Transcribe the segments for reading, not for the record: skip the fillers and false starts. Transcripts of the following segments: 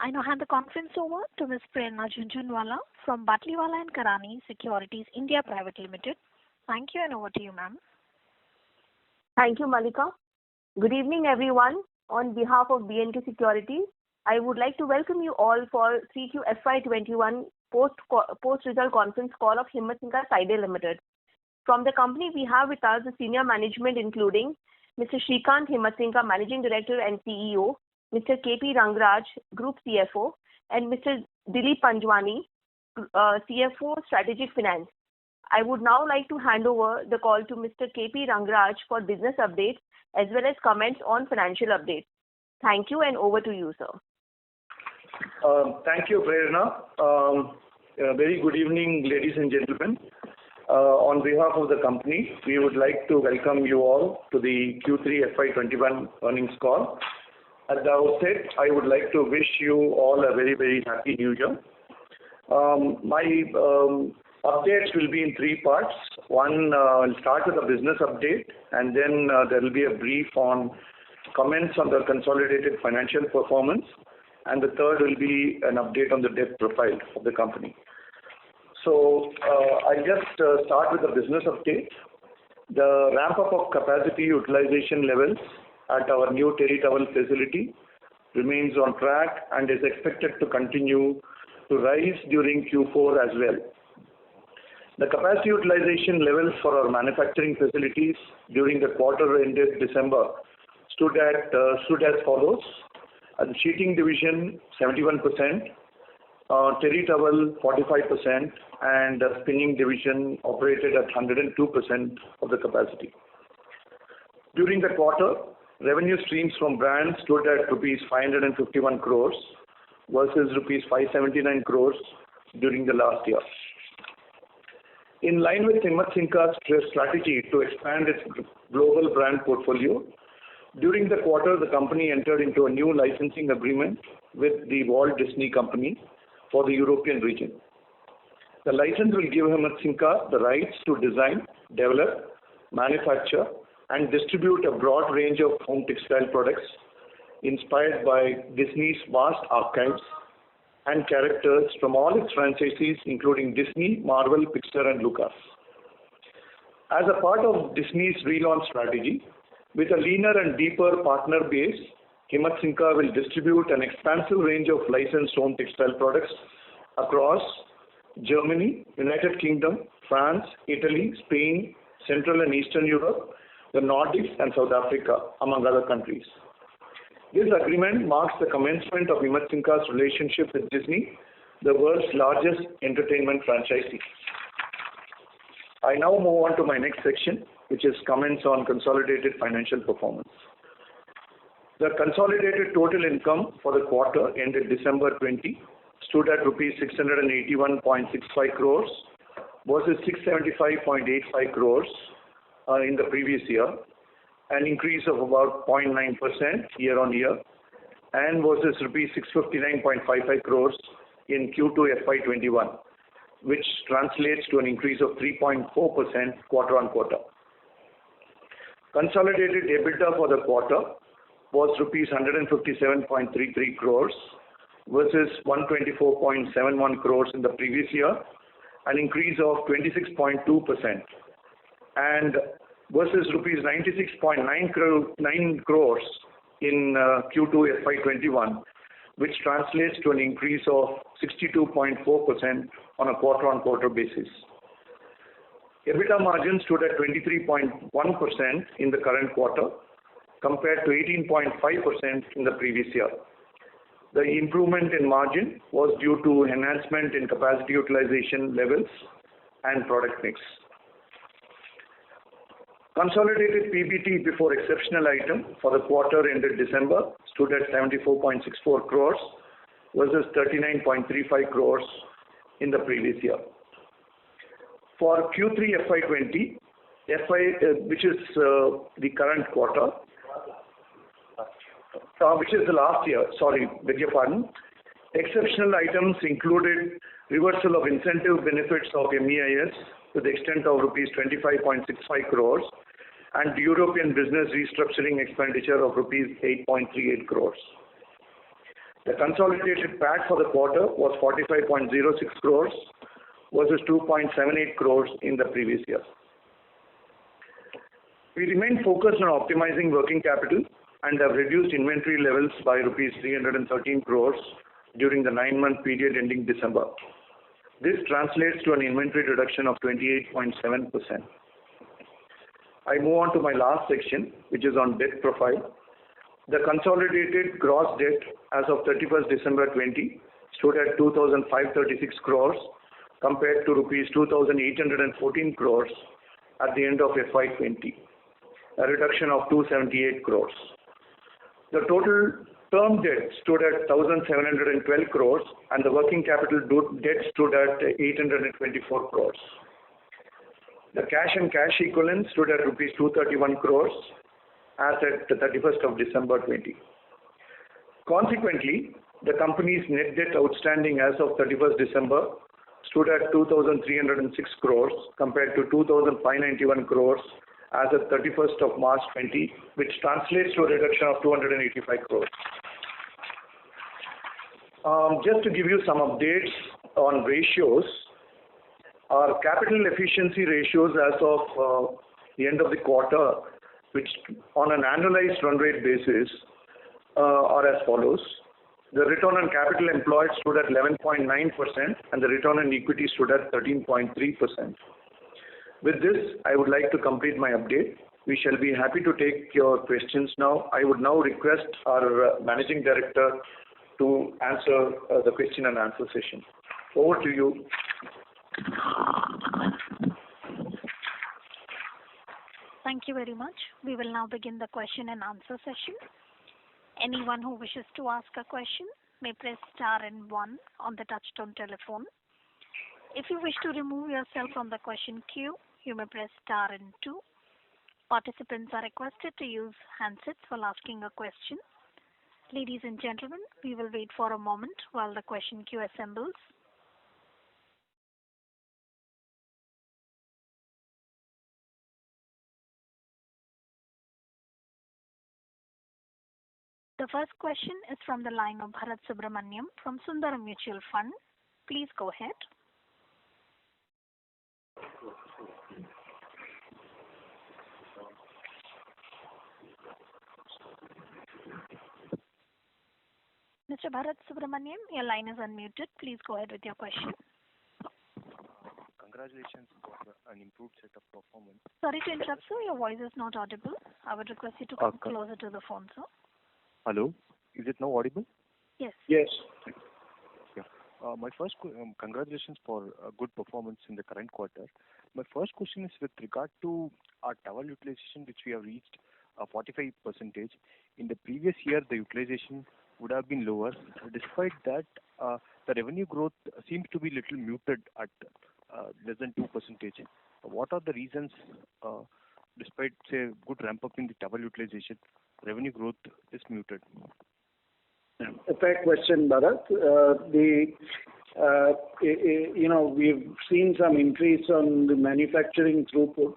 I now hand the conference over to Ms. Prerna Jhunjhunwala from Batliwala and Karani Securities India Private Limited. Thank you, and over to you, ma'am. Thank you, Malika. Good evening, everyone. On behalf of B&K Securities, I would like to welcome you all for 3Q FY21 post-result conference call of Himmat-Singha Side Limited. From the company, we have with us the senior management including Mr. Shrikant Himmat-Singha, Managing Director and CEO, Mr. K.P. Rangaraj, Group CFO, and Mr. Dilip Panjwani, CFO Strategic Finance. I would now like to hand over the call to Mr. K.P. Rangaraj for business updates as well as comments on financial updates. Thank you, and over to you, sir. Thank you, Prerna. Very good evening, ladies and gentlemen. On behalf of the company, we would like to welcome you all to the Q3 FY21 earnings call. At the outset, I would like to wish you all a very, very happy New Year. My updates will be in three parts. One, I'll start with a business update, and then there will be a brief on comments on the consolidated financial performance, and the third will be an update on the debt profile of the company. So I'll just start with the business update. The ramp-up of capacity utilization levels at our new Terry Towel facility remains on track and is expected to continue to rise during Q4 as well. The capacity utilization levels for our manufacturing facilities during the quarter ended December stood as follows. The sheeting division 71%, Terry Towel 45%, and the spinning division operated at 102% of the capacity. During the quarter, revenue streams from brands stood at rupees 551 crores versus rupees 579 crores during the last year. In line with Himmat-Singha's strategy to expand its global brand portfolio, during the quarter, the company entered into a new licensing agreement with the Walt Disney Company for the European region. The license will give Himmat-Singha the rights to design, develop, manufacture, and distribute a broad range of home textile products inspired by Disney's vast archives and characters from all its franchises, including Disney, Marvel, Pixar, and Lucas. As a part of Disney's relaunch strategy, with a leaner and deeper partner base, Himmat-Singha will distribute an expansive range of licensed home textile products across Germany, United Kingdom, France, Italy, Spain, Central and Eastern Europe, the Nordics, and South Africa, among other countries. This agreement marks the commencement of Himmat-Singha's relationship with Disney, the world's largest entertainment franchisee. I now move on to my next section, which is comments on consolidated financial performance. The consolidated total income for the quarter ended December 20 stood at rupees 681.65 crores versus 675.85 crores in the previous year, an increase of about 0.9% year on year, and versus rupees 659.55 crores in Q2 FY21, which translates to an increase of 3.4% quarter on quarter. Consolidated EBITDA for the quarter was rupees 157.33 crores versus 124.71 crores in the previous year, an increase of 26.2%, and versus rupees 96.9 crores in Q2 FY21, which translates to an increase of 62.4% on a quarter-on-quarter basis. EBITDA margin stood at 23.1% in the current quarter compared to 18.5% in the previous year. The improvement in margin was due to enhancement in capacity utilization levels and product mix. Consolidated PBT before exceptional item for the quarter ended December stood at 74.64 crores versus 39.35 crores in the previous year. For Q3 FY20, which is the current quarter, which is the last year, beg your pardon, exceptional items included reversal of incentive benefits of MEIS to the extent of rupees 25.65 crores and European business restructuring expenditure of rupees 8.38 crores. The consolidated PAT for the quarter was 45.06 crores versus 2.78 crores in the previous year. We remain focused on optimizing working capital and have reduced inventory levels by rupees 313 crores during the 9-month period ending December. This translates to an inventory reduction of 28.7%. I move on to my last section, which is on debt profile. The consolidated gross debt as of 31st December 20 stood at 2,536 crores compared to rupees 2,814 crores at the end of FY20, a reduction of 278 crores. The total term debt stood at 1,712 crores and the working capital debt stood at 824 crores. The cash and cash equivalents stood at rupees 231 crores as at the 31st of December 20. Consequently, the company's net debt outstanding as of 31st December stood at 2,306 crores compared to 2,591 crores as of 31st of March 20, which translates to a reduction of 285 crores. Just to give you some updates on ratios, our capital efficiency ratios as of the end of the quarter, which on an annualized run rate basis are as follows. The return on capital employed stood at 11.9% and the return on equity stood at 13.3%. With this, I would like to complete my update. We shall be happy to take your questions now. I would now request our Managing Director to answer the question and answer session. Over to you. Thank you very much. We will now begin the question and answer session. Anyone who wishes to ask a question may press star and 1 on the touchtone telephone. If you wish to remove yourself from the question queue, you may press star and 2. Participants are requested to use handsets while asking a question. Ladies and gentlemen, we will wait for a moment while the question queue assembles. The first question is from the line of Bharat Subramaniam from Sundaram Mutual Fund. Please go ahead. Mr. Bharat Subramaniam, your line is unmuted. Please go ahead with your question. Congratulations for an improved set of performance. Sorry to interrupt, sir. Your voice is not audible. I would request you to come closer to the phone, sir. Hello, is it now audible? Yes. Yes. Yeah. My first congratulations for a good performance in the current quarter. My first question is with regard to our tower utilization, which we have reached 45%. In the previous year, the utilization would have been lower. Despite that, the revenue growth seems to be little muted at less than 2%. What are the reasons, despite say good ramp up in the tower utilization, revenue growth is muted? A fair question, Bharat. We've seen some increase on the manufacturing throughput,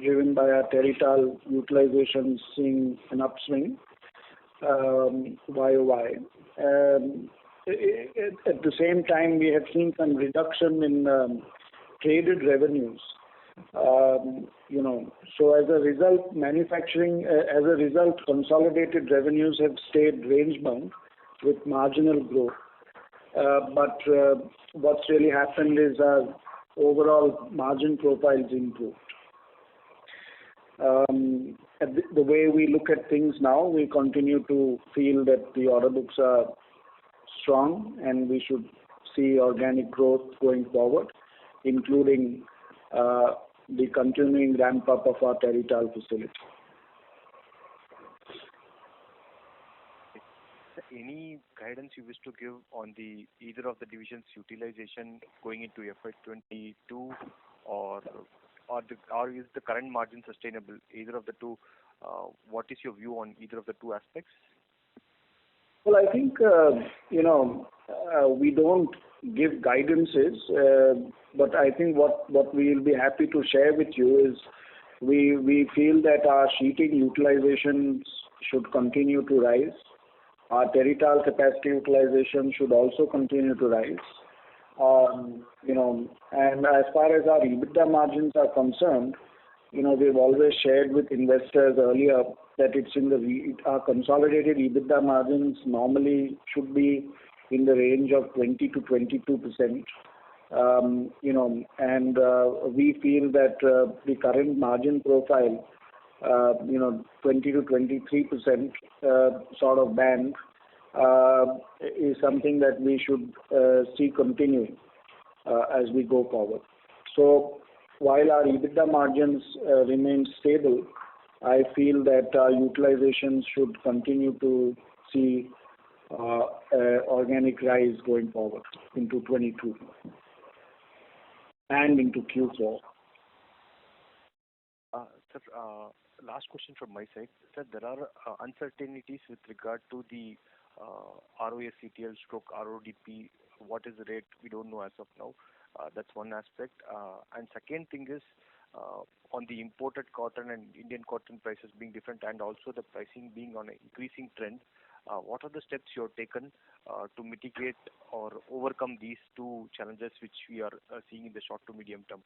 driven by our Territal utilization seeing an upswing YOY. At the same time, we have seen some reduction in traded revenues. So as a result, consolidated revenues have stayed range bound with marginal growth. But what's really happened is our overall margin profiles improved. The way we look at things now, we continue to feel that the order books are strong and we should see organic growth going forward, including the continuing ramp up of our Territal facility. Any guidance you wish to give on either of the divisions' utilization going into FY22, or is the current margin sustainable? Either of the two. What is your view on either of the two aspects? Well, I think we don't give guidances, but I think what we will be happy to share with you is we feel that our sheeting utilizations should continue to rise. Our Territal capacity utilization should also continue to rise. And as far as our EBITDA margins are concerned, we've always shared with investors earlier that it's our consolidated EBITDA margins normally should be in the range of 20 to 22%. We feel that the current margin profile, 20 to 23% sort of band is something that we should see continuing as we go forward. So while our EBITDA margins remain stable, I feel that our utilization should continue to see organic rise going forward into 22 and into Q4. Sir, last question from my side. Sir, there are uncertainties with regard to the ROACTL stroke RODP. What is the rate? We don't know as of now. That's one aspect. And second thing is on the imported cotton and Indian cotton prices being different, and also the pricing being on an increasing trend. What are the steps you have taken to mitigate or overcome these two challenges which we are seeing in the short to medium term?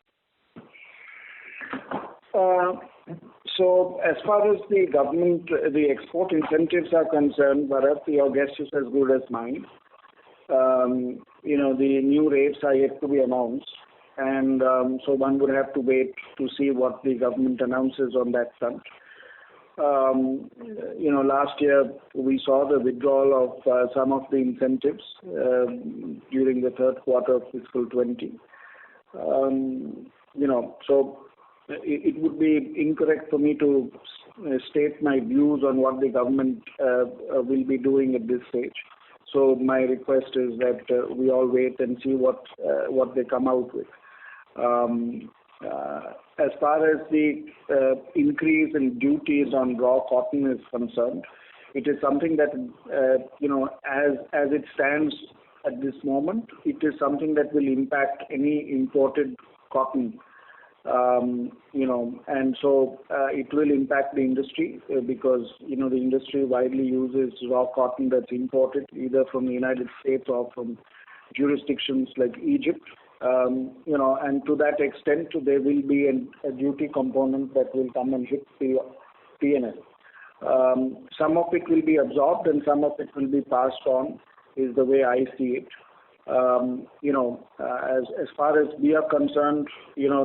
So as far as the government, the export incentives are concerned, Bharat, your guess is as good as mine. The new rates are yet to be announced, and so one would have to wait to see what the government announces on that front. Last year we saw the withdrawal of some of the incentives during the third quarter of fiscal 20. So it would be incorrect for me to state my views on what the government will be doing at this stage. So my request is that we all wait and see what they come out with. As far as the increase in duties on raw cotton is concerned, it is something that, as it stands at this moment, it is something that will impact any imported cotton. And so it will impact the industry because, the industry widely uses raw cotton that's imported either from the United States or from jurisdictions like Egypt. And to that extent, there will be a duty component that will come and hit the P&L. Some of it will be absorbed and some of it will be passed on, is the way I see it. As far as we are concerned,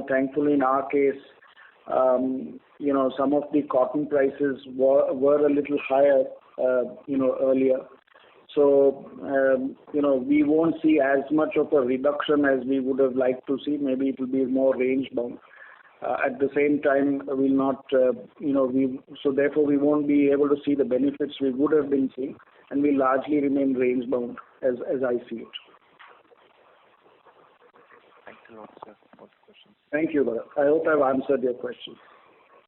thankfully in our case, some of the cotton prices were a little higher, earlier. So, we won't see as much of a reduction as we would have liked to see. Maybe it will be more range bound. At the same time, we'll not, so therefore we won't be able to see the benefits we would have been seeing, and we largely remain range bound as I see it. Thanks a lot, sir, for the questions. Thank you, Bharat. I hope I've answered your question.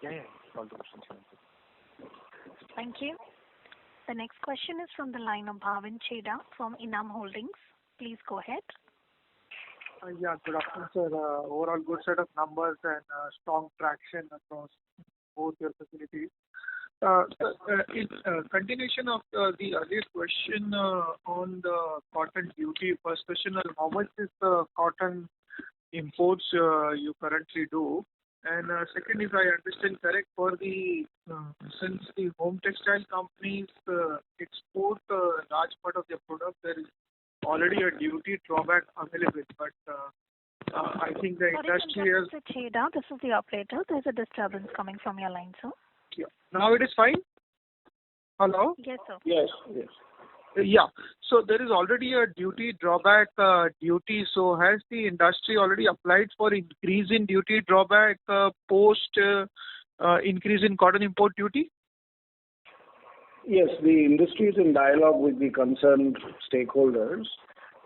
Yeah, all the questions answered. Thank you. The next question is from the line of Bhavin Chheda from Enam Holdings. Please go ahead. Good afternoon, sir. Overall good set of numbers and strong traction across both your facilities. In continuation of the earlier question on the cotton duty, first question, how much is the cotton imports you currently do? And second, if I understand correct, for the since the home textile companies export a large part of their product, there is already a duty drawback available. But I think the industry has. Mr. Chheda, this is the operator. There's a disturbance coming from your line, sir. Yeah. Now it is fine? Hello? Yes, sir. Yes. Yeah. So there is already a duty drawback duty. So has the industry already applied for increase in duty drawback post increase in cotton import duty? Yes, the industry is in dialogue with the concerned stakeholders.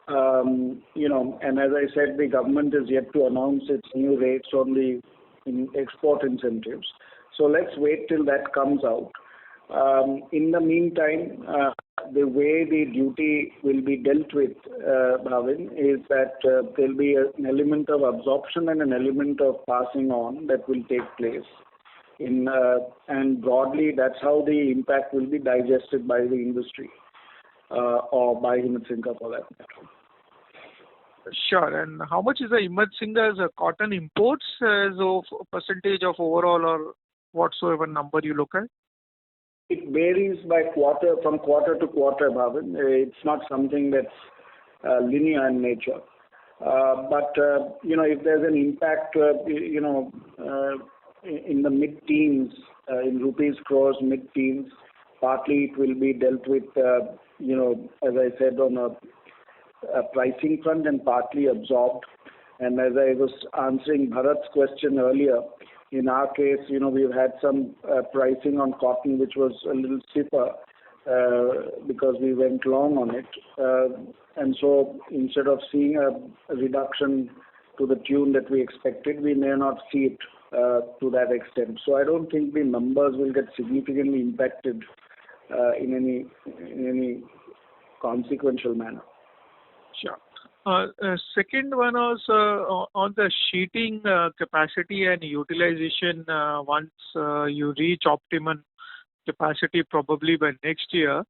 And as I said, the government is yet to announce its new rates on the export incentives. So let's wait till that comes out. In the meantime, the way the duty will be dealt with, Bhavin, is that there'll be an element of absorption and an element of passing on that will take place. And broadly, that's how the impact will be digested by the industry. or by Himadsinga for that matter. Sure. And how much is the Himadsinga's cotton imports as of percentage of overall or whatsoever number you look at? It varies from quarter to quarter, Bhavin. It's not something that's linear in nature. But if there's an impact, in the mid-teens, in rupees crores, mid-teens, partly it will be dealt with, as I said, on a pricing front and partly absorbed. And as I was answering Bharat's question earlier, in our case, we've had some pricing on cotton which was a little stiffer because we went long on it. And so instead of seeing a reduction to the tune that we expected, we may not see it to that extent. So I don't think the numbers will get significantly impacted in any consequential manner. Sure. Second one was on the sheeting capacity and utilization. Once you reach optimum capacity, probably by next year,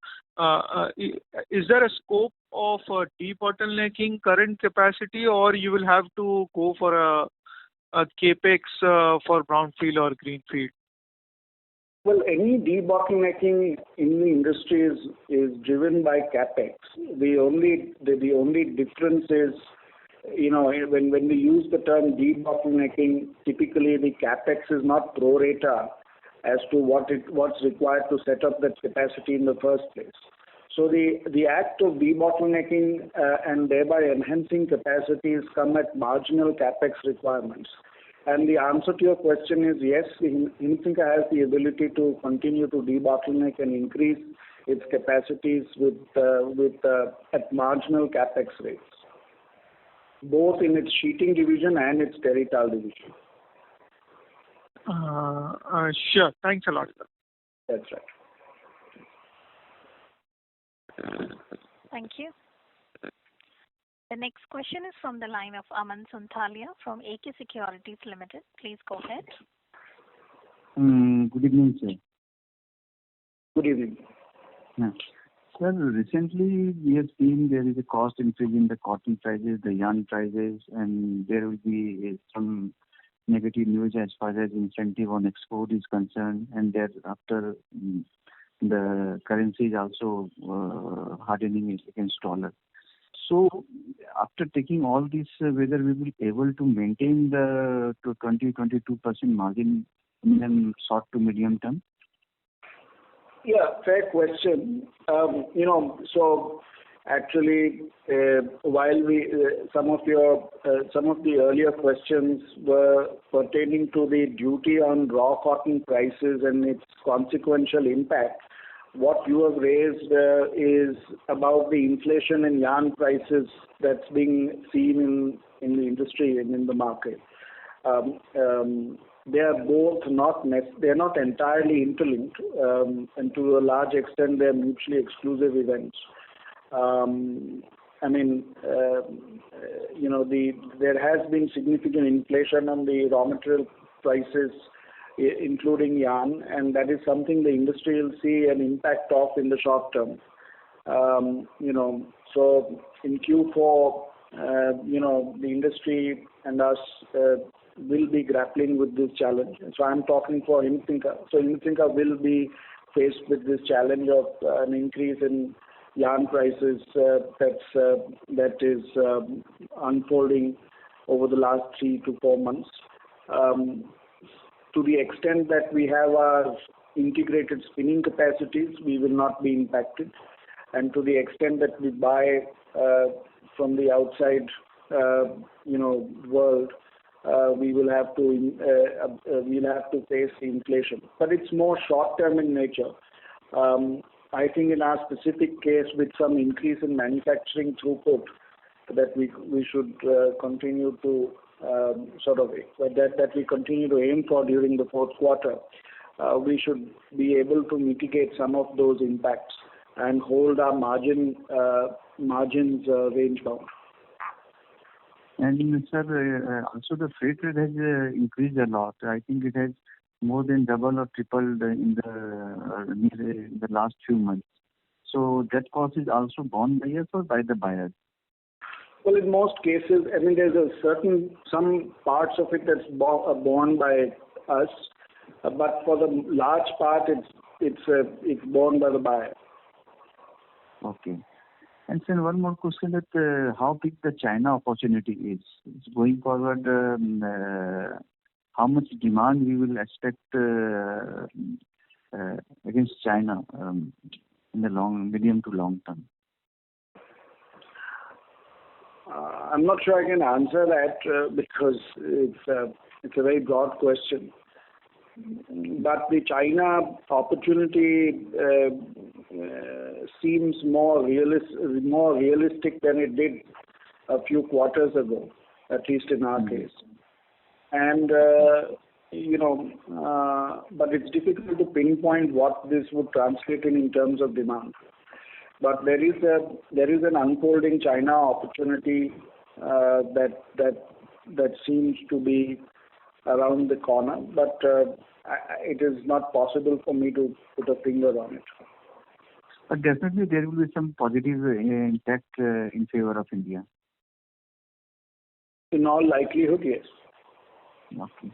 is there a scope of debottlenecking current capacity, or you will have to go for a capex for brownfield or greenfield? Well, any debottlenecking in the industry is driven by capex. The only difference is, when we use the term debottlenecking, typically the capex is not pro rata as to what's required to set up that capacity in the first place. So the act of debottlenecking and thereby enhancing capacities come at marginal capex requirements. And the answer to your question is yes, Himadsinga has the ability to continue to debottleneck and increase its capacities at marginal capex rates, both in its sheeting division and its Terrytal division. Sure. Thanks a lot. That's right. Thank you. The next question is from the line of Aman Sonthalia from AK Securities Limited. Please go ahead. Good evening, sir. Good evening. Yeah. Sir, recently we have seen there is a cost increase in the cotton prices, the yarn prices, and there will be some negative news as far as incentive on export is concerned, and thereafter the currency is also hardening against dollar. So after taking all this, whether we will be able to maintain the 20-22% margin in the short to medium term? Yeah, fair question. So actually, while some of the earlier questions were pertaining to the duty on raw cotton prices and its consequential impact, what you have raised is about the inflation in yarn prices that's being seen in the industry and in the market. They are both they're not entirely interlinked, and to a large extent they're mutually exclusive events. There has been significant inflation on the raw material prices, including yarn, and that is something the industry will see an impact of in the short term. So in Q4, the industry and us will be grappling with this challenge. So I'm talking for Himadsinga. So Himadsinga will be faced with this challenge of an increase in yarn prices that is unfolding over the last 3 to 4 months. To the extent that we have our integrated spinning capacities, we will not be impacted. And to the extent that we buy from the outside, world, we will have to face the inflation. But it's more short-term in nature. I think in our specific case, with some increase in manufacturing throughput, that we should continue to that we continue to aim for during the fourth quarter, we should be able to mitigate some of those impacts and hold our margins range bound. And sir, also the freight rate has increased a lot. I think it has more than doubled or tripled in the last few months. So that cost is also borne by us or by the buyer? Well, in most cases, I mean, there's some parts of it that's borne by us, but for the large part, it's borne by the buyer. Okay. And sir, one more question that how big the China opportunity is. Going forward, how much demand we will expect against China in the medium to long term? I'm not sure I can answer that because it's a very broad question. But the China opportunity seems more realistic than it did a few quarters ago, at least in our case. And but it's difficult to pinpoint what this would translate in terms of demand. But there is an unfolding China opportunity that seems to be around the corner, but it is not possible for me to put a finger on it. But definitely there will be some positive impact in favor of India. In all likelihood, yes. Okay.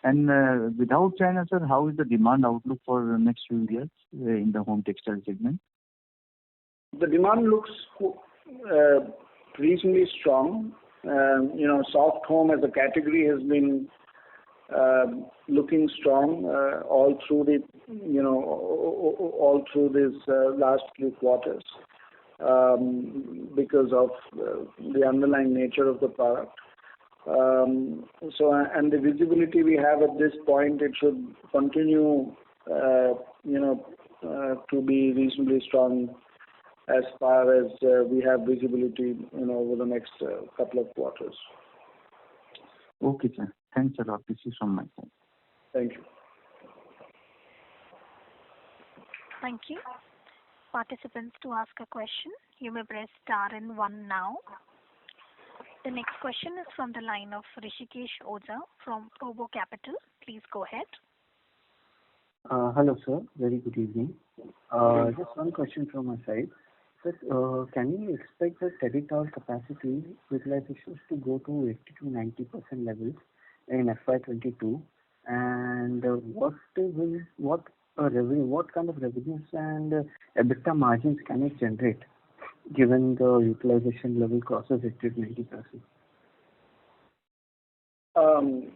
And without China, sir, how is the demand outlook for the next few years in the home textile segment? The demand looks reasonably strong. Soft home as a category has been looking strong all through this last few quarters because of the underlying nature of the product. And the visibility we have at this point, it should continue, to be reasonably strong as far as we have visibility, over the next couple of quarters. Okay, sir. Thanks a lot. This is from my side. Thank you. Thank you. Participants, to ask a question, you may press star and 1 now. The next question is from the line of Rishikesh Oza from Robo Capital. Please go ahead. Hello, sir. Very good evening. Just one question from my side. Sir, can we expect the Terry-towel capacity utilizations to go to 80 to 90% levels in FY22? And what kind of revenues and EBITDA margins can it generate, given the utilization level crosses 80 to 90%?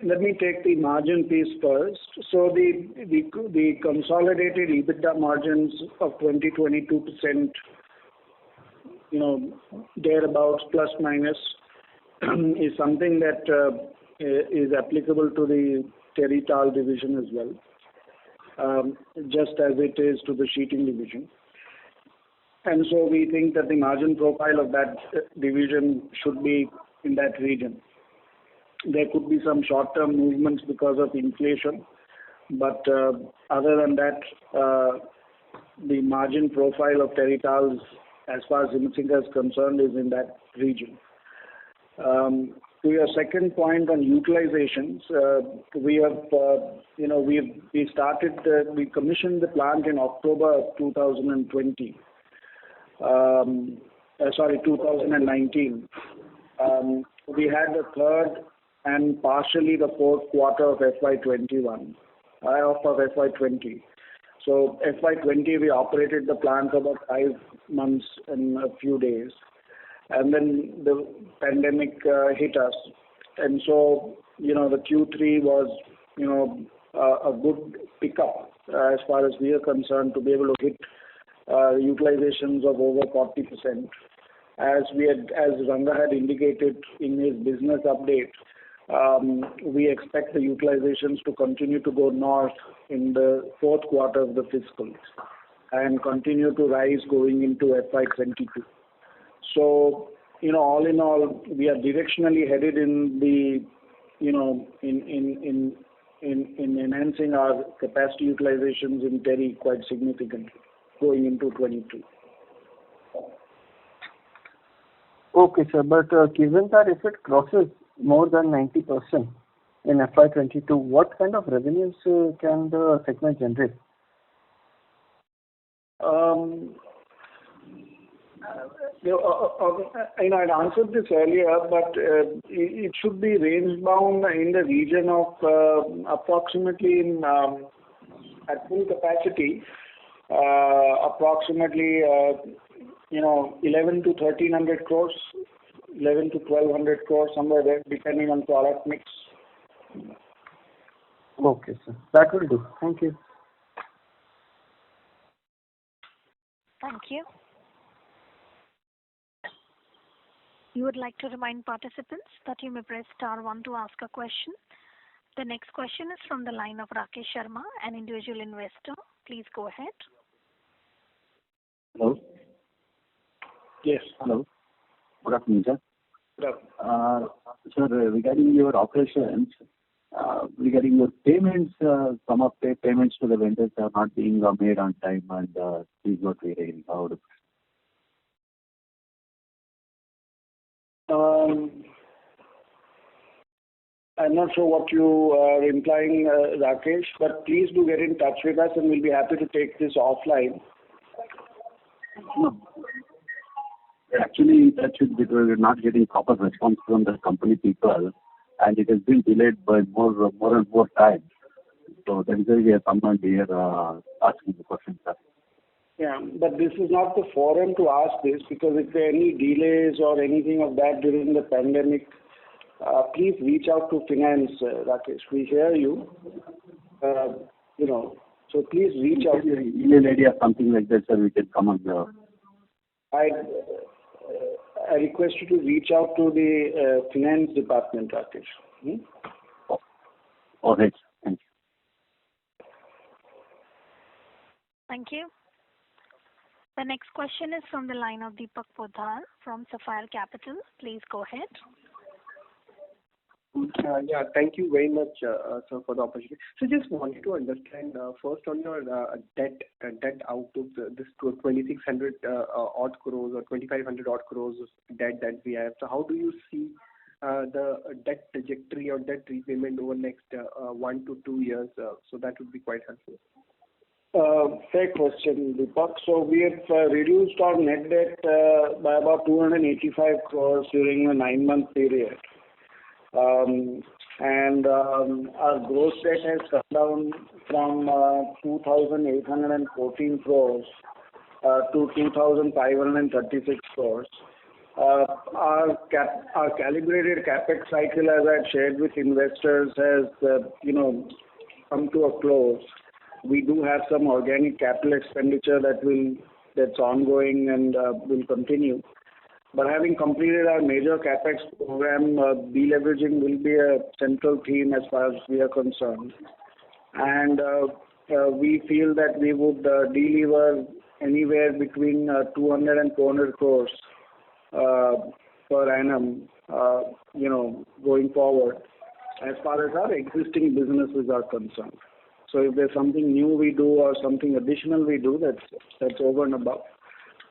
Let me take the margin piece first. So the consolidated EBITDA margins of 20-22%, thereabouts plus minus, is something that is applicable to the Terry-towel division as well, just as it is to the sheeting division. And so we think that the margin profile of that division should be in that region. There could be some short-term movements because of inflation, but other than that, the margin profile of Terry-towels, as far as Himsinga is concerned, is in that region. To your second point on utilizations, we commissioned the plant in October of 2019. We had the third and partially the fourth quarter of FY21, of FY20. So FY20 we operated the plant for about 5 months and a few days, and then the pandemic hit us, and so the Q3 was a good pickup as far as we are concerned, to be able to hit utilizations of over 40%. As Ranga had indicated in his business update, we expect the utilizations to continue to go north in the fourth quarter of the fiscal and continue to rise going into FY22. So, all in all, we are directionally headed in the, in enhancing our capacity utilizations in Terry quite significantly going into 22. Okay, sir. But given that if it crosses more than 90% in FY22, what kind of revenues can the segment generate? I'd answered this earlier, but it should be range bound in the region of approximately at full capacity, approximately 11 to 1300 crores, 11 to 1200 crores, somewhere there, depending on product mix. Okay, sir. That will do. Thank you. Thank you. You would like to remind participants that you may press star 1 to ask a question. The next question is from the line of Rakesh Sharma, an individual investor. Please go ahead. Hello. Yes. Hello. Good afternoon, sir. Good Sir, regarding your operations, regarding your payments, some of the payments to the vendors are not being made on time, and this is what we are hearing about. I'm not sure what you are implying, Rakesh, but please do get in touch with us and we'll be happy to take this offline. No. We're actually in touch with, because we're not getting proper response from the company people, and it has been delayed by more and more time. So that is why we have come on here asking the question, sir. Yeah, but this is not the forum to ask this, because if there are any delays or anything of that during the pandemic, please reach out to finance, Rakesh. We hear you. So please reach out. Email ID or something like that, sir, we can come on the... I request you to reach out to the finance department, Rakesh. All right. Thank you. Thank you. The next question is from the line of Deepak Poddar from Sapphire Capital. Please go ahead. Yeah, thank you very much, sir, for the opportunity. So just wanted to understand first on your debt outlook, this 2600 odd crores or 2500 odd crores of debt that we have. So how do you see the debt trajectory or debt repayment over next 1 to 2 years? So that would be quite helpful. Fair question, Deepak. So we have reduced our net debt by about 285 crores during the 9-month period. And our gross debt has come down from 2,814 crores to 2,536 crores. Our calibrated capex cycle, as I've shared with investors, has come to a close. We do have some organic capital expenditure that's ongoing and will continue. But having completed our major capex program, deleveraging will be a central theme as far as we are concerned. And we feel that we would delever anywhere between 200 and 400 crores per annum, going forward, as far as our existing businesses are concerned. So if there's something new we do or something additional we do, that's over and above.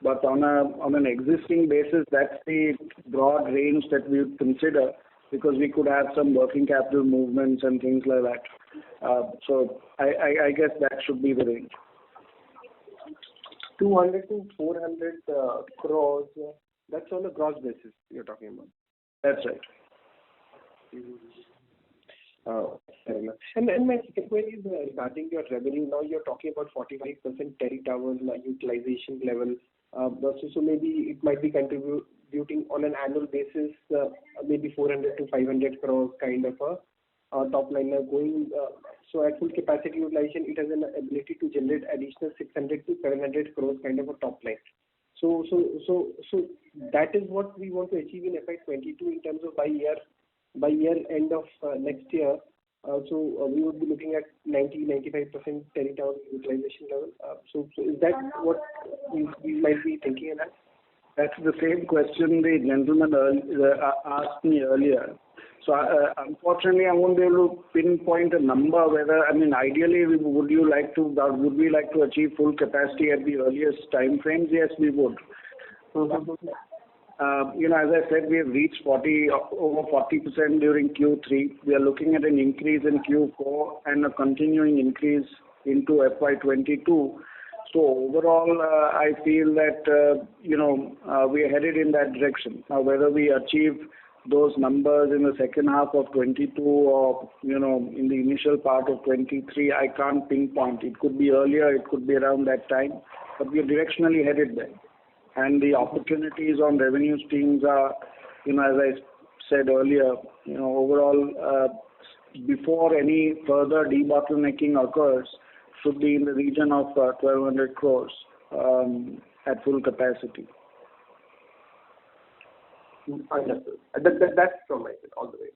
But on an existing basis, that's the broad range that we would consider, because we could have some working capital movements and things like that. So I guess that should be the range. 200 to 400 crores, that's on a gross basis you're talking about? That's right. Fair enough. And my second query is regarding your revenue. Now you're talking about 45% Terry Towers utilization level. So maybe it might be contributing on an annual basis, maybe 400 to 500 crores kind of a top line going. So at full capacity utilization, it has an ability to generate additional 600 to 700 crores kind of a top line. So that is what we want to achieve in FY22 in terms of by year end of next year. So we would be looking at 90-95% Terry Tower utilization level. So is that what we might be thinking about? That's the same question the gentleman asked me earlier. So unfortunately, I won't be able to pinpoint a number. Ideally, would we like to achieve full capacity at the earliest time frames? Yes, we would. As I said, we have reached over 40% during Q3. We are looking at an increase in Q4 and a continuing increase into FY22. So overall, I feel that, we are headed in that direction. Now, whether we achieve those numbers in the second half of 22 or, in the initial part of 23, I can't pinpoint. It could be earlier, it could be around that time, but we are directionally headed there. And the opportunities on revenue streams are, as I said earlier, overall, before any further debottlenecking occurs, should be in the region of 1,200 crores at full capacity. Understood. That's from my side, all the way.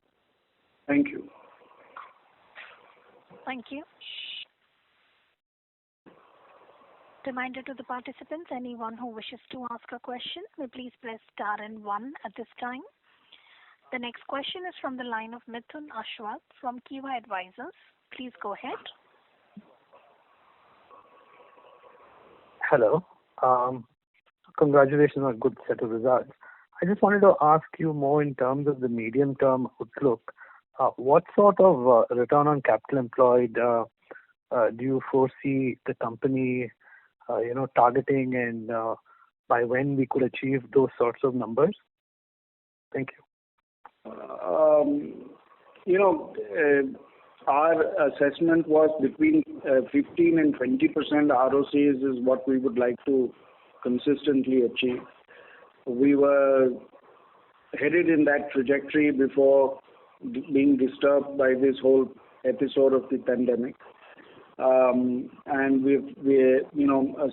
Thank you. Thank you. Reminder to the participants, anyone who wishes to ask a question, may please press star and 1 at this time. The next question is from the line of Mithun Ashwath from Kiva Advisors. Please go ahead. Hello. Congratulations on a good set of results. I just wanted to ask you more in terms of the medium-term outlook. What sort of return on capital employed do you foresee the company, targeting, and by when we could achieve those sorts of numbers? Thank you. Our assessment was between 15 and 20% ROCs is what we would like to consistently achieve. We were headed in that trajectory before being disturbed by this whole episode of the pandemic. And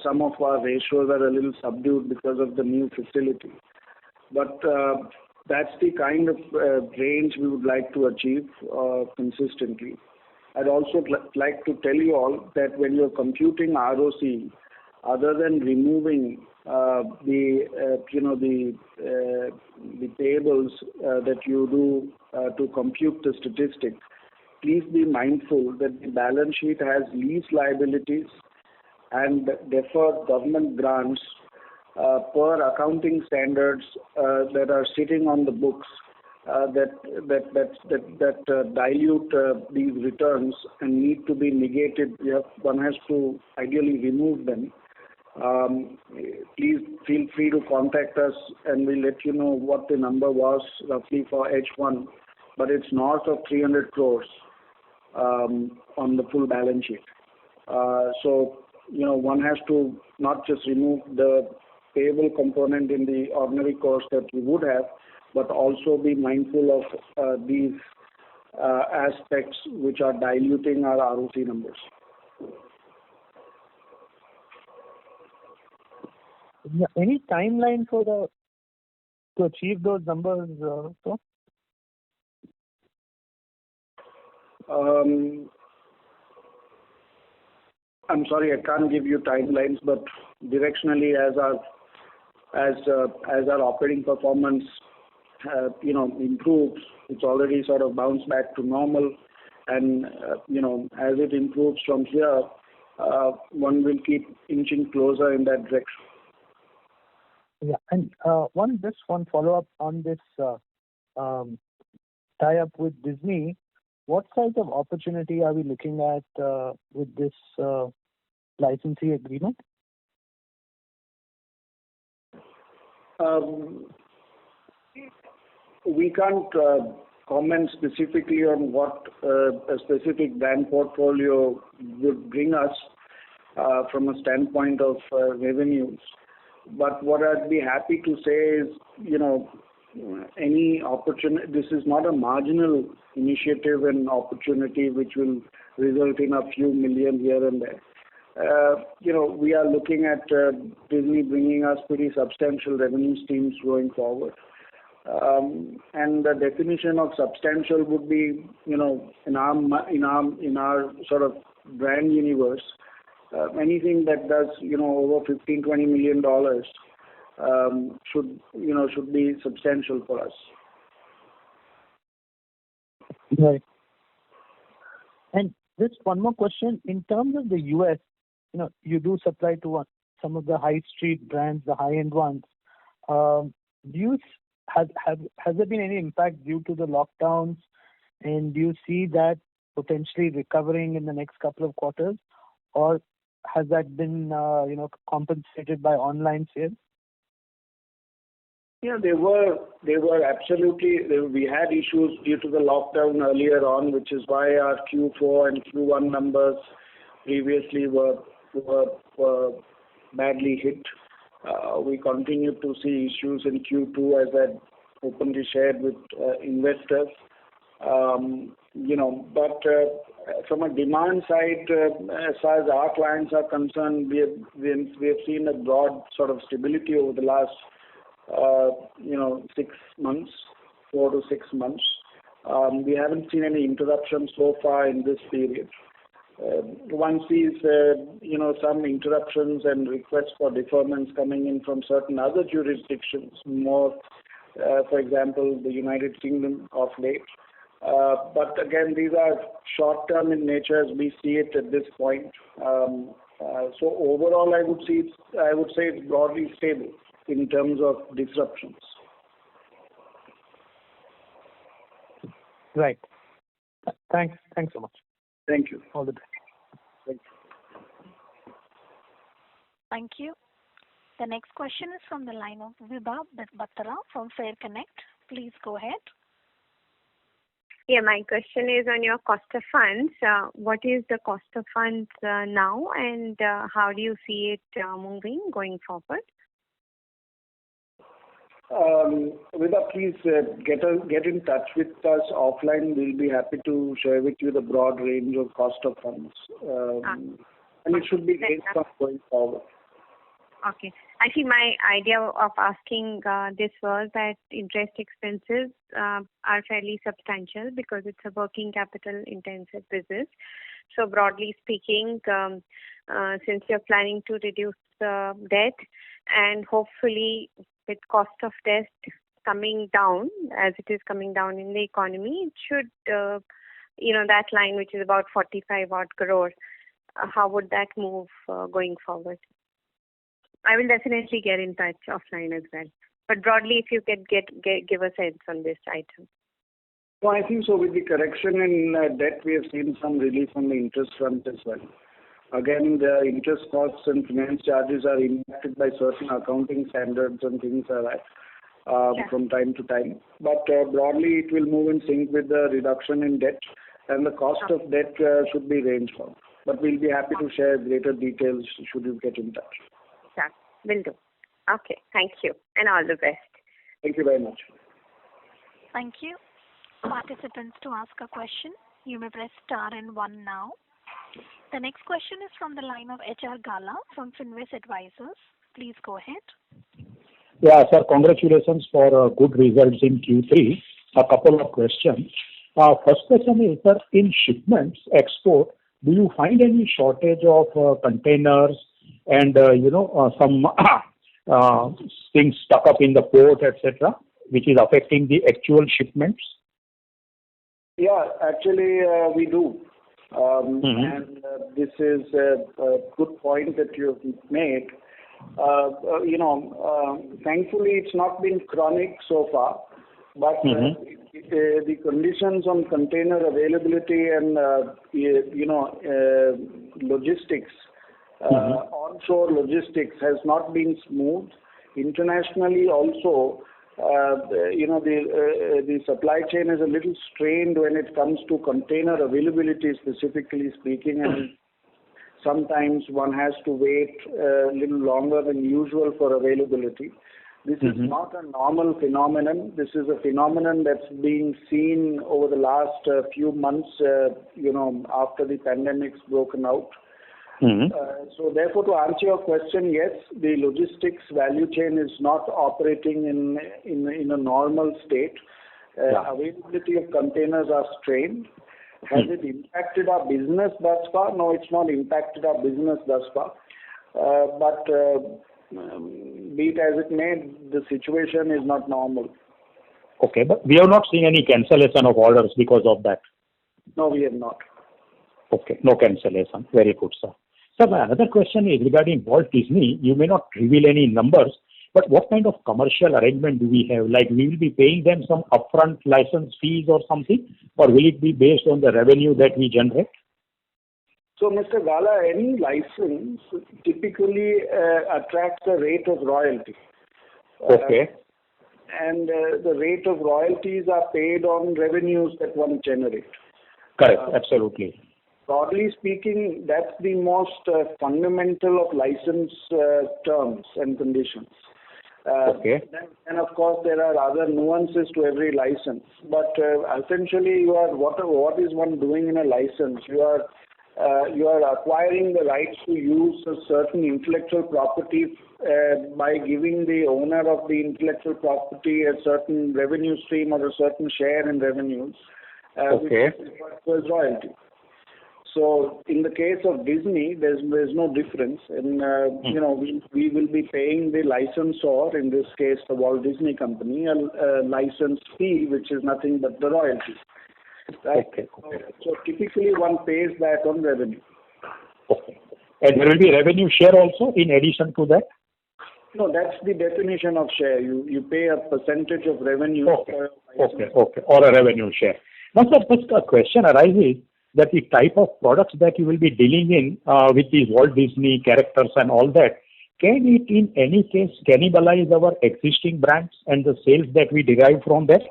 some of our ratios are a little subdued because of the new facility. But that's the kind of range we would like to achieve consistently. I'd also like to tell you all that when you're computing ROC, other than removing the tables that you do to compute the statistic, please be mindful that the balance sheet has lease liabilities and deferred government grants per accounting standards that are sitting on the books that dilute these returns and need to be negated. One has to ideally remove them. Please feel free to contact us and we'll let you know what the number was roughly for H1, but it's north of 300 crores on the full balance sheet. So, one has to not just remove the payable component in the ordinary course that we would have, but also be mindful of these aspects which are diluting our ROC numbers. Yeah, any timeline to achieve those numbers, sir? I'm sorry, I can't give you timelines, but directionally, as our operating performance, improves, it's already sort of bounced back to normal, and as it improves from here, one will keep inching closer in that direction. Yeah, and one follow-up on this tie-up with Disney. What size of opportunity are we looking at with this licensee agreement? We can't comment specifically on what a specific brand portfolio would bring us from a standpoint of revenues. But what I'd be happy to say is, any opportunity, this is not a marginal initiative and opportunity which will result in a few million here and there. We are looking at Disney bringing us pretty substantial revenue streams going forward. And the definition of substantial would be, in our sort of brand universe, anything that does, over $15-20 million should be substantial for us. Right. And just one more question. In terms of the US, you do supply to some of the high street brands, the high-end ones. Has there been any impact due to the lockdowns, and do you see that potentially recovering in the next couple of quarters, or has that been compensated by online sales? Yeah, they were absolutely. We had issues due to the lockdown earlier on, which is why our Q4 and Q1 numbers previously were badly hit. We continue to see issues in Q2, as I openly shared with investors. But from a demand side, as far as our clients are concerned, we have seen a broad sort of stability over the last 6 months, 4 to 6 months. We haven't seen any interruptions so far in this period. One sees, some interruptions and requests for deferments coming in from certain other jurisdictions, more, for example, the United Kingdom of late. But again, these are short-term in nature as we see it at this point. So overall, I would say it's broadly stable in terms of disruptions. Right. Thanks so much. Thank you. All the best. Thank you. Thank you. The next question is from the line of Vibha Batra from Fair Connect. Please go ahead. Yeah, my question is on your cost of funds. What is the cost of funds now, and how do you see it moving going forward? Vibha, please get in touch with us offline. We'll be happy to share with you the broad range of cost of funds. And it should be based on going forward. Okay. Actually, my idea of asking this was that interest expenses are fairly substantial because it's a working capital intensive business. So broadly speaking, since you're planning to reduce debt and hopefully with cost of debt coming down as it is coming down in the economy, it should, that line which is about 45 odd crore, how would that move going forward? I will definitely get in touch offline as well. But broadly, if you could give a sense on this item. Well, I think so. With the correction in debt, we have seen some relief on the interest front as well. Again, the interest costs and finance charges are impacted by certain accounting standards and things like that from time to time. But broadly, it will move in sync with the reduction in debt, and the cost of debt should be range bound. But we'll be happy to share greater details should you get in touch. Sure, will do. Okay, thank you, and all the best. Thank you very much. Thank you. Participants, to ask a question, you may press star and 1 now. The next question is from the line of HR Gala from Finvest Advisors. Please go ahead. Yeah, sir, congratulations for good results in Q3. A couple of questions. First question is, sir, in shipments, export, do you find any shortage of containers and, some things stuck up in the port, etc., which is affecting the actual shipments? Yeah, actually, we do. And this is a good point that you've made. Thankfully, it's not been chronic so far, but the conditions on container availability and, logistics, onshore logistics has not been smooth. Internationally also, the supply chain is a little strained when it comes to container availability, specifically speaking, and sometimes one has to wait a little longer than usual for availability. This is not a normal phenomenon. This is a phenomenon that's being seen over the last few months, after the pandemic's broken out. So therefore, to answer your question, yes, the logistics value chain is not operating in a normal state. Availability of containers are strained. Has it impacted our business thus far? No, it's not impacted our business thus far. But be it as it may, the situation is not normal. Okay, but we have not seen any cancellation of orders because of that? No, we have not. Okay, no cancellation. Very good, sir. Sir, my another question is regarding Walt Disney. You may not reveal any numbers, but what kind of commercial arrangement do we have? Like, we will be paying them some upfront license fees or something, or will it be based on the revenue that we generate? So, Mr. Gala, any license typically attracts a rate of royalty. Okay. And the rate of royalties are paid on revenues that one generates. Correct. Absolutely. Broadly speaking, that's the most fundamental of license terms and conditions. Okay. And of course, there are other nuances to every license. But essentially, what is one doing in a license? You are acquiring the rights to use a certain intellectual property by giving the owner of the intellectual property a certain revenue stream or a certain share in revenues, which is royalty. So in the case of Disney, there's no difference, and we will be paying the licensor, in this case the Walt Disney Company, a license fee, which is nothing but the royalty. Right? Okay. So typically one pays that on revenue. Okay. And there will be revenue share also in addition to that? No, that's the definition of share. You pay a percentage of revenue. Okay. Or a revenue share. Now, sir, first a question arises that the type of products that you will be dealing in with these Walt Disney characters and all that, can it in any case cannibalize our existing brands and the sales that we derive from that?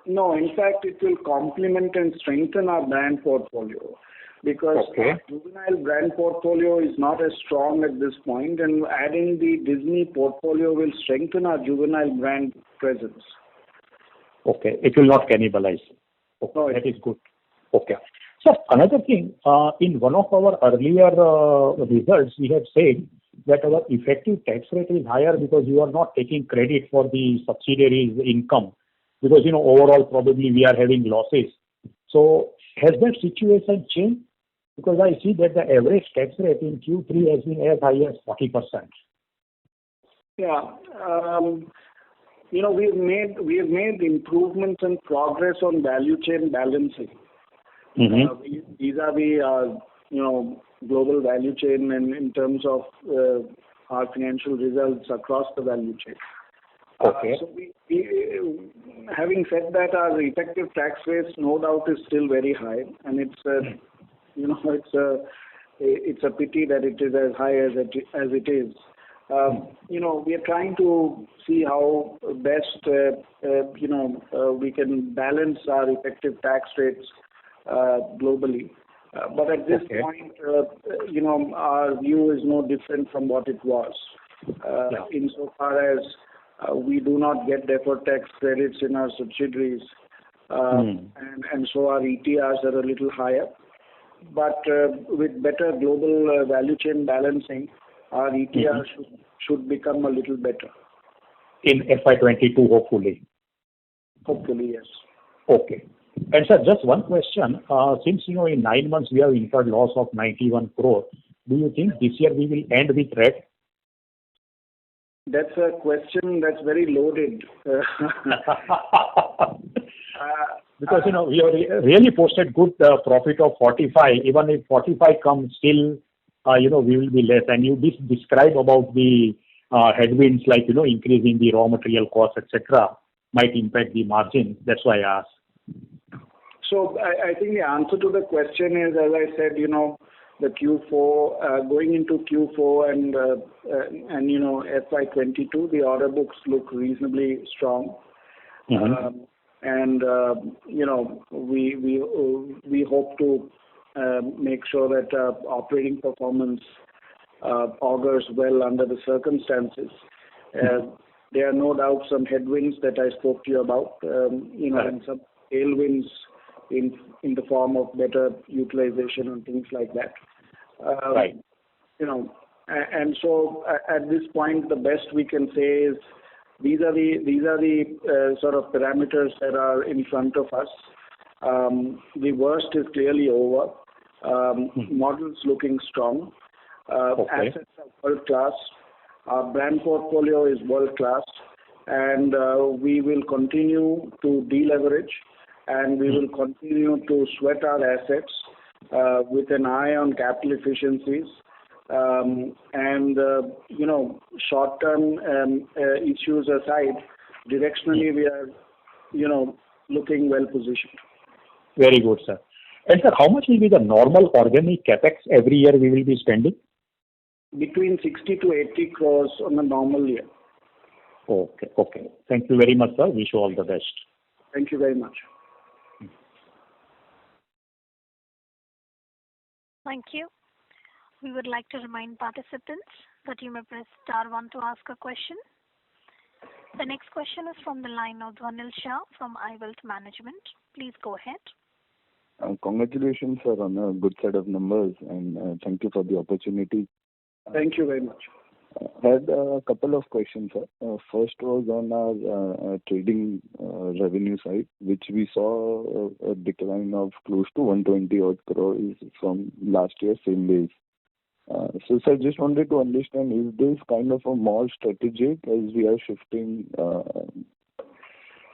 No, in fact, it will complement and strengthen our brand portfolio, because our juvenile brand portfolio is not as strong at this point, and adding the Disney portfolio will strengthen our juvenile brand presence. Okay, it will not cannibalize. Okay, no, that is good. Okay. So another thing, in one of our earlier results, we had said that our effective tax rate is higher because you are not taking credit for the subsidiaries' income, because overall probably we are having losses. So has that situation changed? Because I see that the average tax rate in Q3 has been as high as 40%. Yeah. We have made improvements and progress on value chain balancing. Vis-a-vis global value chain, and in terms of our financial results across the value chain. Okay. So having said that, our effective tax rate, no doubt, is still very high, and it's a pity that it is as high as it is. We are trying to see how best we can balance our effective tax rates globally. But at this point, our view is no different from what it was. Insofar as we do not get deferred tax credits in our subsidiaries, and so our ETRs are a little higher. But with better global value chain balancing, our ETR should become a little better. In FY22, hopefully. Hopefully, yes. Okay. And sir, just one question. Since in 9 months we have incurred loss of 91 crore, do you think this year we will end with red? That's a question that's very loaded. Because we have really posted good profit of 45. Even if 45 comes, still we will be less. And you describe about the headwinds like increase in the raw material costs, etc., might impact the margin. That's why I asked. So I think the answer to the question is, as I said, the Q4 going into Q4 and FY22, the order books look reasonably strong. And we hope to make sure that operating performance augurs well under the circumstances. There are no doubt some headwinds that I spoke to you about, and some tailwinds in the form of better utilization and things like that. And so at this point, the best we can say is these are the sort of parameters that are in front of us. The worst is clearly over. Models looking strong. Assets are world class. Our brand portfolio is world class, and we will continue to deleverage, and we will continue to sweat our assets with an eye on capital efficiencies. Short-term issues aside, directionally we are, looking well positioned. Very good, sir. And sir, how much will be the normal organic capex every year we will be spending? Between 60 to 80 crores on a normal year. Okay, okay. Thank you very much, sir. Wish you all the best. Thank you very much. Thank you. We would like to remind participants that you may press star 1 to ask a question. The next question is from the line of Dhwanil Shah from iWealth Management. Please go ahead. Congratulations, sir, on a good set of numbers, and thank you for the opportunity. Thank you very much. I had a couple of questions, sir. First was on our trading revenue side, which we saw a decline of close to 120 odd crores from last year, same days. So, sir, just wanted to understand, is this kind of a more strategic as we are shifting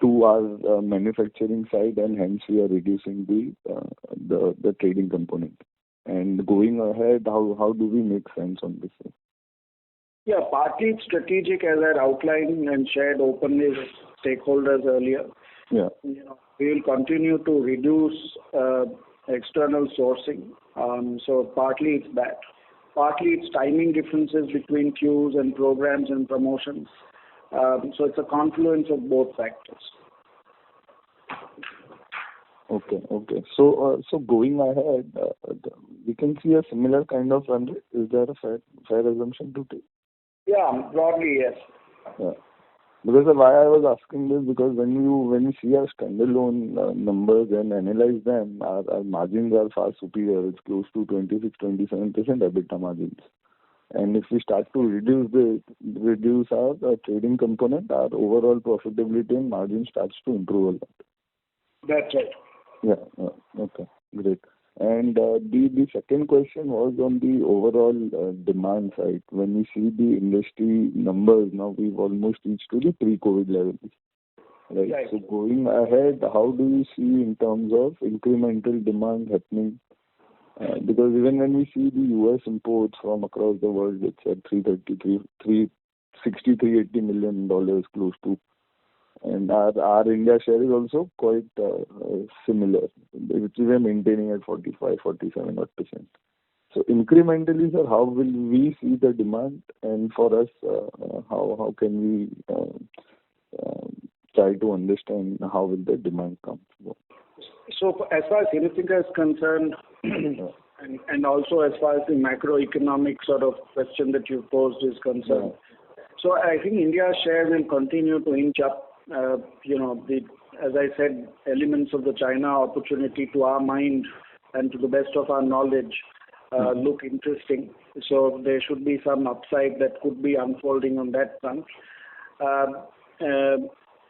to our manufacturing side, and hence we are reducing the trading component? And going ahead, how do we make sense on this, sir? Yeah, partly it's strategic, as I outlined and shared openly with stakeholders earlier. Yeah. We will continue to reduce external sourcing. So partly it's that. Partly it's timing differences between queues and programs and promotions. So it's a confluence of both factors. Okay. So going ahead, we can see a similar kind of run rate. Is there a fair assumption to take? Yeah, broadly, yes. Yeah. Because why I was asking this, because when you see our standalone numbers and analyze them, our margins are far superior. It's close to 26-27% EBITDA margins. And if we start to reduce our trading component, our overall profitability and margin starts to improve a lot. That's right. Yeah. Okay. Great. And the second question was on the overall demand side. When we see the industry numbers, now we've almost reached to the pre-COVID levels. Right. So going ahead, how do you see in terms of incremental demand happening? Because even when we see the US imports from across the world, it's at $380 million close to. And our India share is also quite similar, which we are maintaining at 45-47%. So incrementally, sir, how will we see the demand? And for us, how can we try to understand how will the demand come? So as far as Helifinca is concerned, and also as far as the macroeconomic sort of question that you posed is concerned, so I think India's share will continue to inch up. As I said, elements of the China opportunity to our mind and to the best of our knowledge look interesting. So there should be some upside that could be unfolding on that front.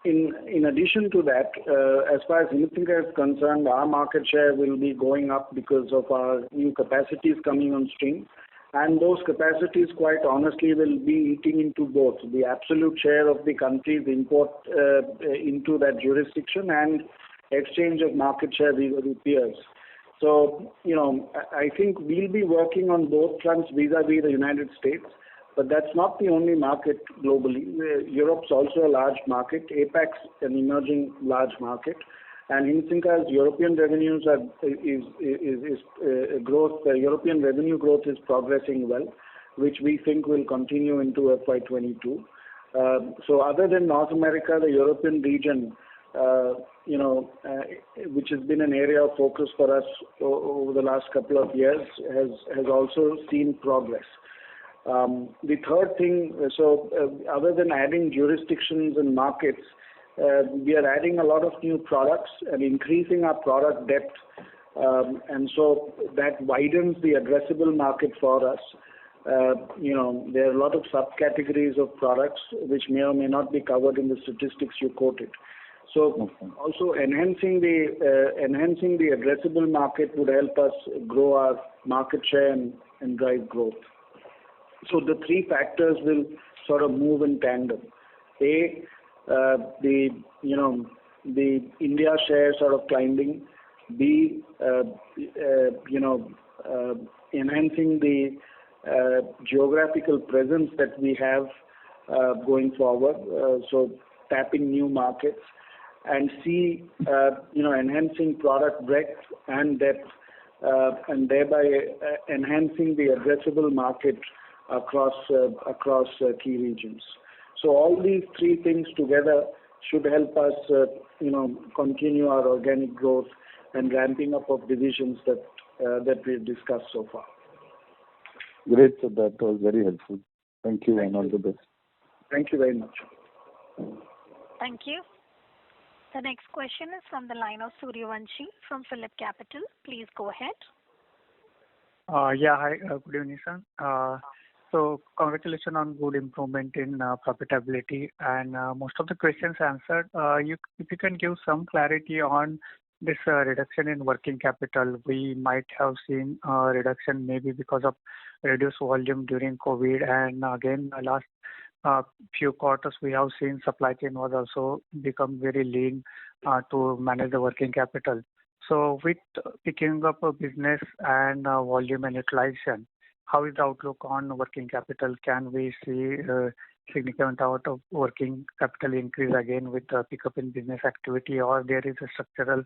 In addition to that, as far as Helifinca is concerned, our market share will be going up because of our new capacities coming on stream. And those capacities, quite honestly, will be eating into both the absolute share of the country's import into that jurisdiction and exchange of market share with peers. So, I think we'll be working on both fronts vis-a-vis the United States, but that's not the only market globally. Europe's also a large market. APAC's an emerging large market. And Helifinca's European revenues European revenue growth is progressing well, which we think will continue into FY22. So other than North America, the European region, which has been an area of focus for us over the last couple of years, has also seen progress. The third thing, other than adding jurisdictions and markets, we are adding a lot of new products and increasing our product depth, and so that widens the addressable market for us. There are a lot of subcategories of products which may or may not be covered in the statistics you quoted. So also enhancing the addressable market would help us grow our market share and drive growth. So the three factors will sort of move in tandem. The India share sort of climbing. B, enhancing the geographical presence that we have going forward. So tapping new markets. and see, enhancing product breadth and depth, and thereby enhancing the addressable market across key regions. So all these three things together should help us, continue our organic growth and ramping up of divisions that we've discussed so far. Great, so that was very helpful. Thank you and all the best. Thank you very much. Thank you. The next question is from the line of Suryavanshi from Phillip Capital. Please go ahead. Hi. Good evening, sir. So congratulations on good improvement in profitability, and most of the questions answered. If you can give some clarity on this reduction in working capital, we might have seen a reduction maybe because of reduced volume during COVID, and again last few quarters we have seen supply chain was also become very lean to manage the working capital. So with picking up a business and volume and utilization, how is the outlook on working capital? Can we see significant amount of working capital increase again with the pickup in business activity, or there is a structural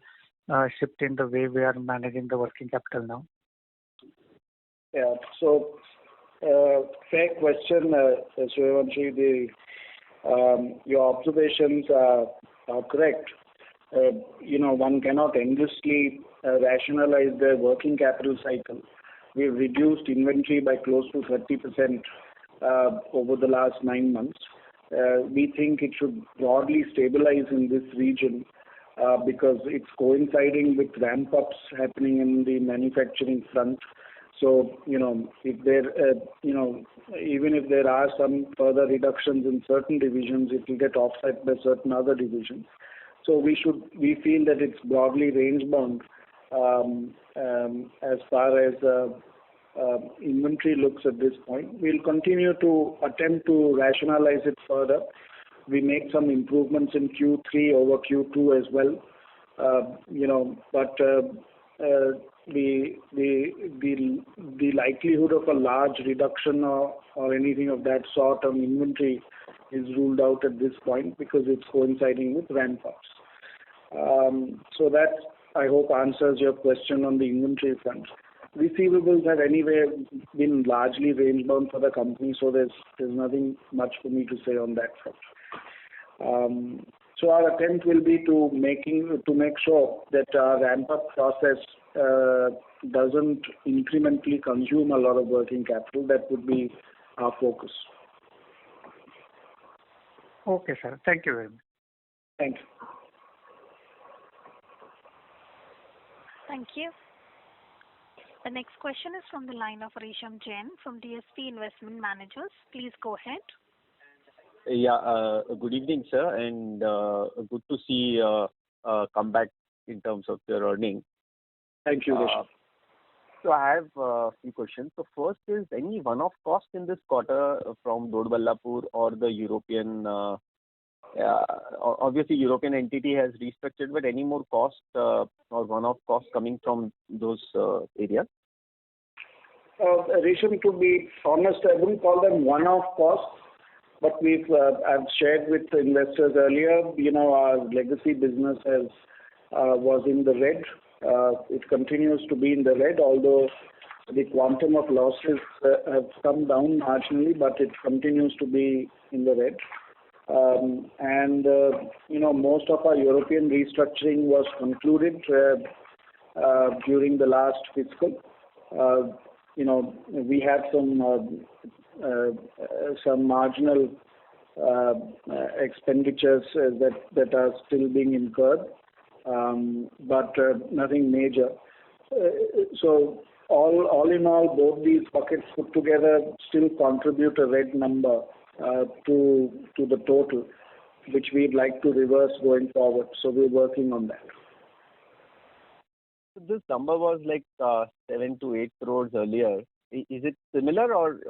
shift in the way we are managing the working capital now? Yeah. So fair question, Suryavanshi. Your observations are correct. One cannot endlessly rationalize their working capital cycle. We've reduced inventory by close to 30% over the last 9 months. We think it should broadly stabilize in this region because it's coinciding with ramp-ups happening in the manufacturing front. So, if there, even if there are some further reductions in certain divisions, it will get offset by certain other divisions. So we feel that it's broadly range bound as far as inventory looks at this point. We'll continue to attempt to rationalize it further. We make some improvements in Q3 over Q2 as well. But the likelihood of a large reduction or anything of that sort on inventory is ruled out at this point because it's coinciding with ramp-ups. So that, I hope, answers your question on the inventory front. Receivables have anyway been largely range-bound for the company, so there's nothing much for me to say on that front. So our attempt will be to make sure that our ramp-up process doesn't incrementally consume a lot of working capital. That would be our focus. Okay, sir. Thank you very much. Thank you. Thank you. The next question is from the line of Resham Jain from DSP Investment Managers. Please go ahead. Yeah, good evening, sir, and good to see come back in terms of your earnings. Thank you, Resham. So I have a few questions. So first is, any one-off cost in this quarter from Dodballapur or the European, obviously European entity has restructured, but any more cost or one-off cost coming from those areas? Resham, to be honest, I wouldn't call them one-off costs, but I've shared with the investors earlier, our legacy business was in the red. It continues to be in the red, although the quantum of losses have come down marginally, but it continues to be in the red. Most of our European restructuring was concluded during the last fiscal. We had some marginal expenditures that are still being incurred, but nothing major. So all in all, both these buckets put together still contribute a red number to the total, which we'd like to reverse going forward. So we're working on that. So this number was like 7 to 8 crores earlier. Is it similar, or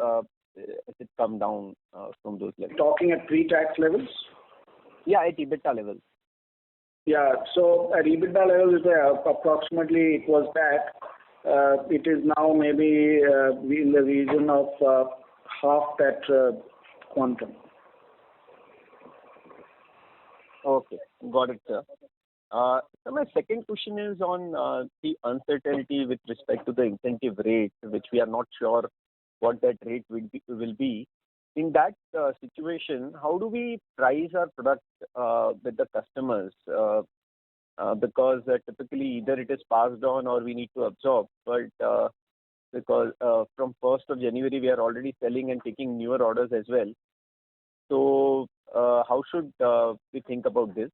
has it come down from those levels? Talking at pre-tax levels? Yeah, at EBITDA level. Yeah, so at EBITDA level, approximately it was that. It is now maybe in the region of half that quantum. Okay, got it, sir. So my second question is on the uncertainty with respect to the incentive rate, which we are not sure what that rate will be. In that situation, how do we price our product with the customers? Because typically either it is passed on or we need to absorb. But because from 1st of January we are already selling and taking newer orders as well. So how should we think about this?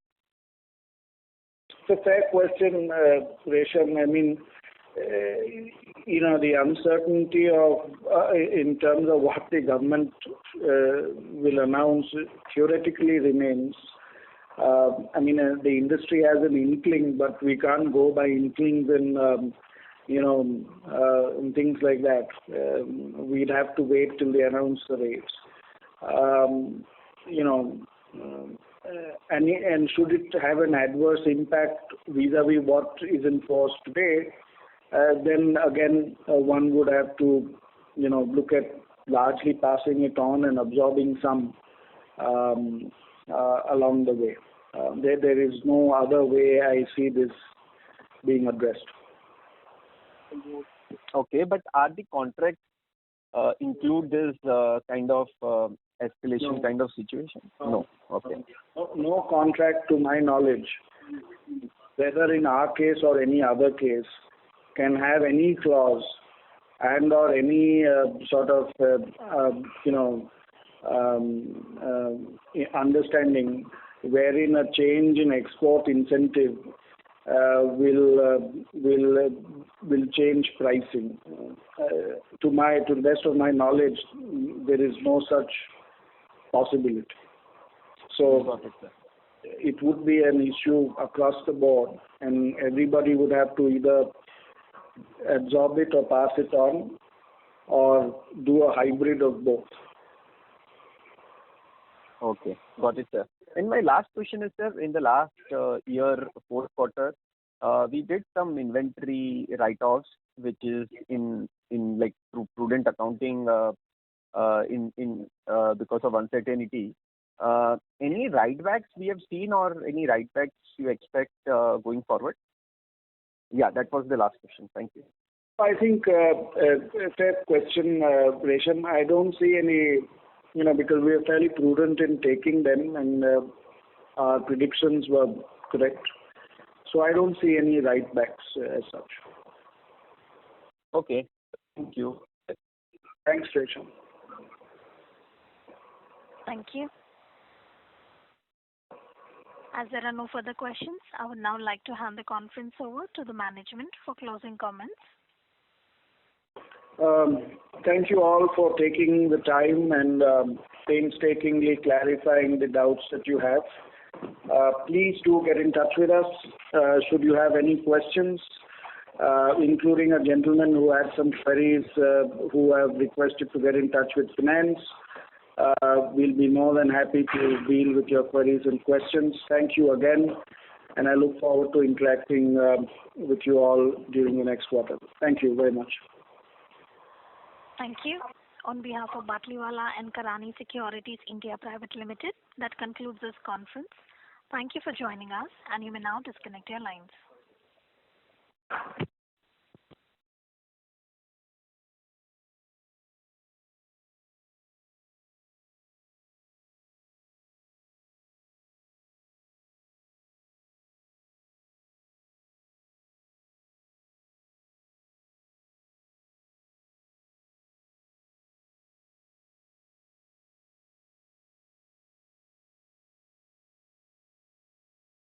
It's a fair question, Resham. I mean, the uncertainty of in terms of what the government will announce theoretically remains. I mean, the industry has an inkling, but we can't go by inklings and and things like that. We'd have to wait till they announce the rates. And should it have an adverse impact vis-a-vis what is enforced today, then again one would have to look at largely passing it on and absorbing some along the way. There is no other way I see this being addressed. Okay, but are the contracts include this kind of escalation kind of situation? No. Okay. No contract, to my knowledge, whether in our case or any other case, can have any clause and or any sort of understanding wherein a change in export incentive will change pricing. To the best of my knowledge, there is no such possibility. So it would be an issue across the board, and everybody would have to either absorb it or pass it on, or do a hybrid of both. Okay, got it, sir. And my last question is, sir, in the last year, fourth quarter, we did some inventory write-offs, which is in like through prudent accounting because of uncertainty. Any write-backs we have seen or any write-backs you expect going forward? Yeah, that was the last question. Thank you. I think a fair question, Resham. I don't see any, because we are fairly prudent in taking them and our predictions were correct. So I don't see any write-backs as such. Okay. Thank you. Thanks, Resham. Thank you. As there are no further questions, I would now like to hand the conference over to the management for closing comments. Thank you all for taking the time and painstakingly clarifying the doubts that you have. Please do get in touch with us should you have any questions, including a gentleman who had some queries who have requested to get in touch with finance. We'll be more than happy to deal with your queries and questions. Thank you again, and I look forward to interacting with you all during the next quarter. Thank you very much. Thank you. On behalf of Batlivala and Karani Securities India Private Limited, that concludes this conference. Thank you for joining us, and you may now disconnect your lines.